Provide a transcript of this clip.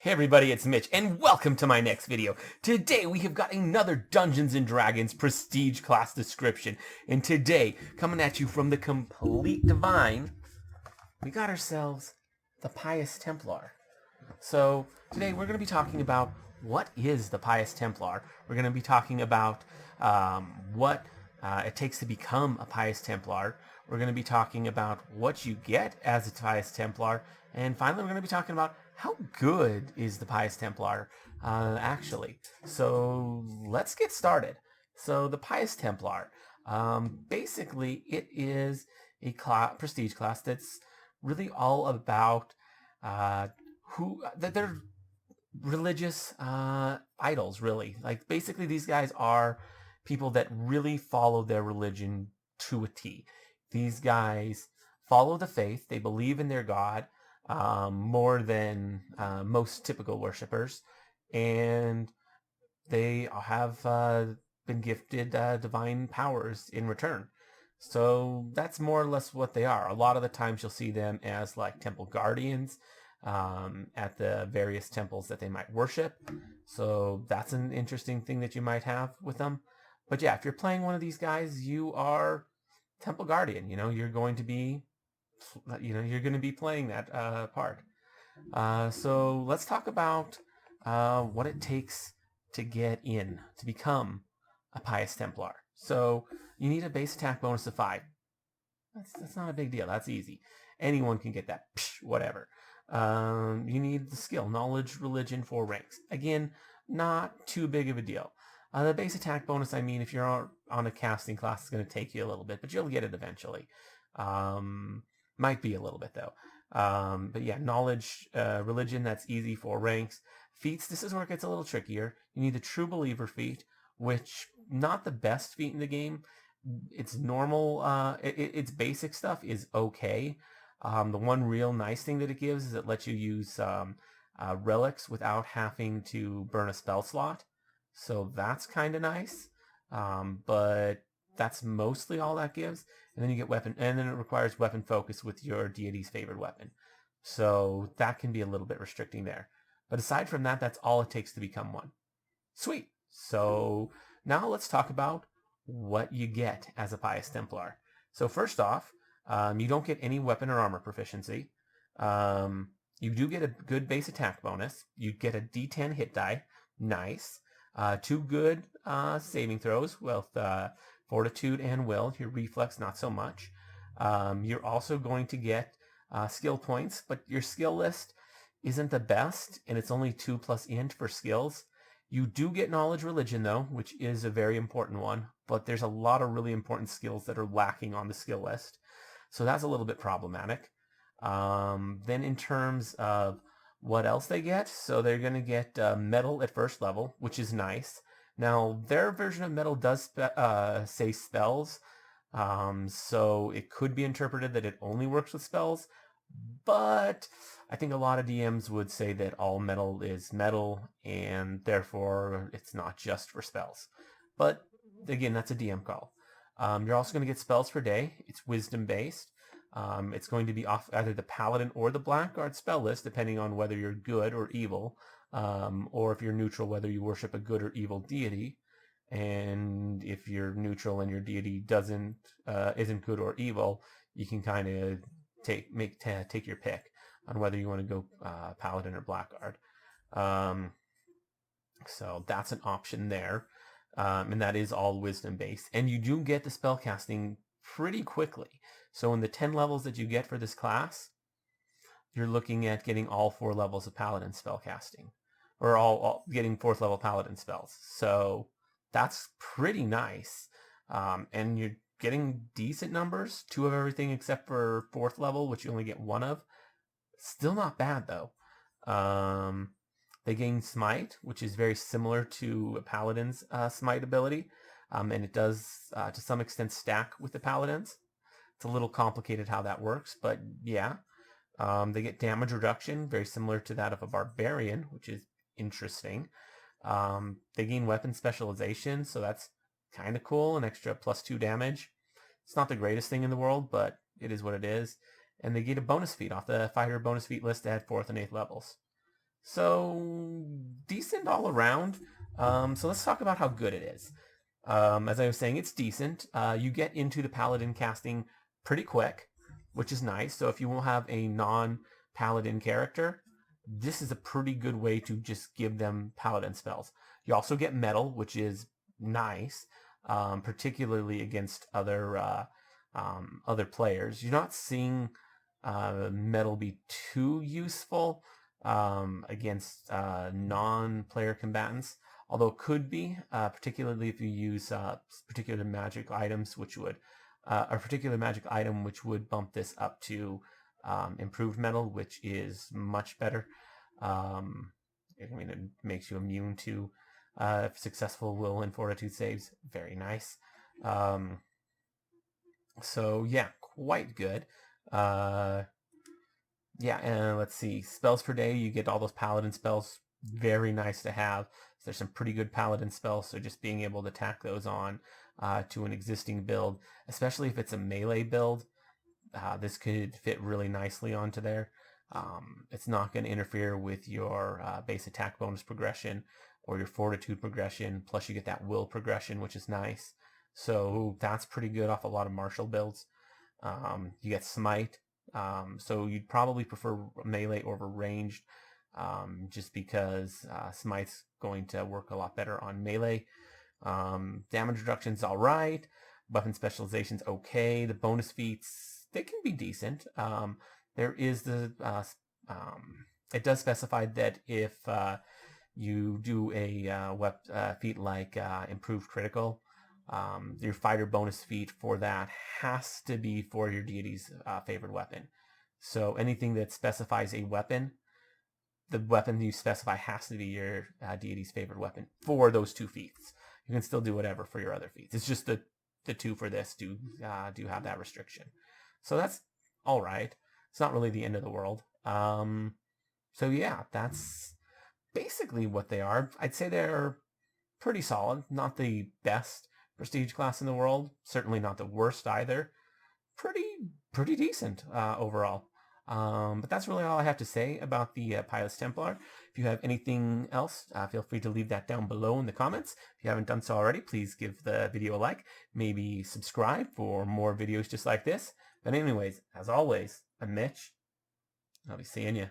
Hey everybody, it's Mitch, and welcome to my next video. Today we have got another Dungeons & Dragons Prestige class description. And today, coming at you from the Complete Divine, we got ourselves the Pious Templar. So today we're going to be talking about what is the Pious Templar. We're going to be talking about what it takes to become a Pious Templar. We're going to be talking about what you get as a Pious Templar. And finally, we're going to be talking about how good is the Pious Templar actually. So let's get started. So the Pious Templar, basically it is a prestige class that's really all about that they're religious idols, really. Like basically these guys are people that really follow their religion to a T. These guys follow the faith. They believe in their God more than most typical worshippers, and they have been gifted divine powers in return. So that's more or less what they are. A lot of the times you'll see them as like temple guardians at the various temples that they might worship. So that's an interesting thing that you might have with them. But yeah, if you're playing one of these guys, you are temple guardian. You're going to be, playing that part. So let's talk about what it takes to get in, to become a Pious Templar. So you need a base attack bonus of 5. That's not a big deal. That's easy. Anyone can get that. Psh, whatever. You need the skill, knowledge, religion, 4 ranks. Again, not too big of a deal. The base attack bonus, if you're on a casting class, it's going to take you a little bit, but you'll get it eventually. Might be a little bit, though. But yeah, knowledge, religion, that's easy, 4 ranks. Feats, this is where it gets a little trickier. You need the True Believer feat, which, not the best feat in the game. It's normal, its basic stuff is okay. The one real nice thing that it gives is it lets you use relics without having to burn a spell slot. So that's kind of nice. But that's mostly all that gives. And then you get weapon, and then it requires weapon focus with your deity's favorite weapon. So that can be a little bit restricting there. But aside from that, that's all it takes to become one. Sweet. So now let's talk about what you get as a Pious Templar. So first off, you don't get any weapon or armor proficiency. You do get a good base attack bonus. You get a D10 hit die. Nice. 2 good saving throws with fortitude and will. Your reflex, not so much. You're also going to get skill points, but your skill list isn't the best, and it's only 2 plus int for skills. You do get knowledge religion, though, which is a very important one, but there's a lot of really important skills that are lacking on the skill list. So that's a little bit problematic. Then in terms of what else they get, so they're going to get metal at first level, which is nice. Now, their version of metal does say spells, so it could be interpreted that it only works with spells, but I think a lot of DMs would say that all metal is metal, and therefore it's not just for spells. But again, that's a DM call. You're also going to get spells per day. It's wisdom based. It's going to be off either the Paladin or the Blackguard spell list, depending on whether you're good or evil, or if you're neutral, whether you worship a good or evil deity. And if you're neutral and your deity isn't good or evil, you can kind of take your pick on whether you want to go Paladin or Blackguard. So that's an option there. And that is all wisdom based. And you do get the spell casting pretty quickly. So in the 10 levels that you get for this class, you're looking at getting all 4 levels of Paladin spell casting. Or all getting 4th level Paladin spells. So that's pretty nice. And you're getting decent numbers, 2 of everything except for 4th level, which you only get 1 of. Still not bad, though. They gain Smite, which is very similar to a Paladin's Smite ability. And it does, to some extent, stack with the Paladins. It's a little complicated how that works, but yeah. They get damage reduction, very similar to that of a Barbarian, which is interesting. They gain weapon specialization, so that's kind of cool, an extra +2 damage. It's not the greatest thing in the world, but it is what it is. And they get a bonus feat off the fighter bonus feat list at 4th and 8th levels. So decent all around. So let's talk about how good it is. As I was saying, it's decent. You get into the paladin casting pretty quick, which is nice. So if you will have a non-paladin character, this is a pretty good way to just give them paladin spells. You also get metal, which is nice, particularly against other players. You're not seeing metal be too useful against non-player combatants, although it could be, particularly if you use particular magic items, which would a particular magic item which would bump this up to improved metal, which is much better. I mean, it makes you immune to successful will and fortitude saves. Very nice. So yeah, quite good. Yeah, and let's see. Spells per day, you get all those paladin spells. Very nice to have. So there's some pretty good paladin spells, so just being able to tack those on to an existing build, especially if it's a melee build, this could fit really nicely onto there. It's not going to interfere with your base attack bonus progression or your fortitude progression, plus you get that will progression, which is nice. So that's pretty good off a lot of martial builds. You get smite, so you'd probably prefer melee over ranged, just because smite's going to work a lot better on melee. Damage reduction's all right. Weapon specialization's okay. The bonus feats, they can be decent. There is it does specify that if you do a feat like improved critical, your fighter bonus feat for that has to be for your deity's favored weapon. So anything that specifies a weapon, the weapon you specify has to be your deity's favorite weapon for those two feats. You can still do whatever for your other feats. It's just the two for this do have that restriction. So that's all right. It's not really the end of the world. So yeah, that's basically what they are. I'd say they're pretty solid. Not the best prestige class in the world. Certainly not the worst either. Pretty decent overall. But that's really all I have to say about the Pious Templar. If you have anything else, feel free to leave that down below in the comments. If you haven't done so already, please give the video a like. Maybe subscribe for more videos just like this. But anyways, as always, I'm Mitch. I'll be seeing you.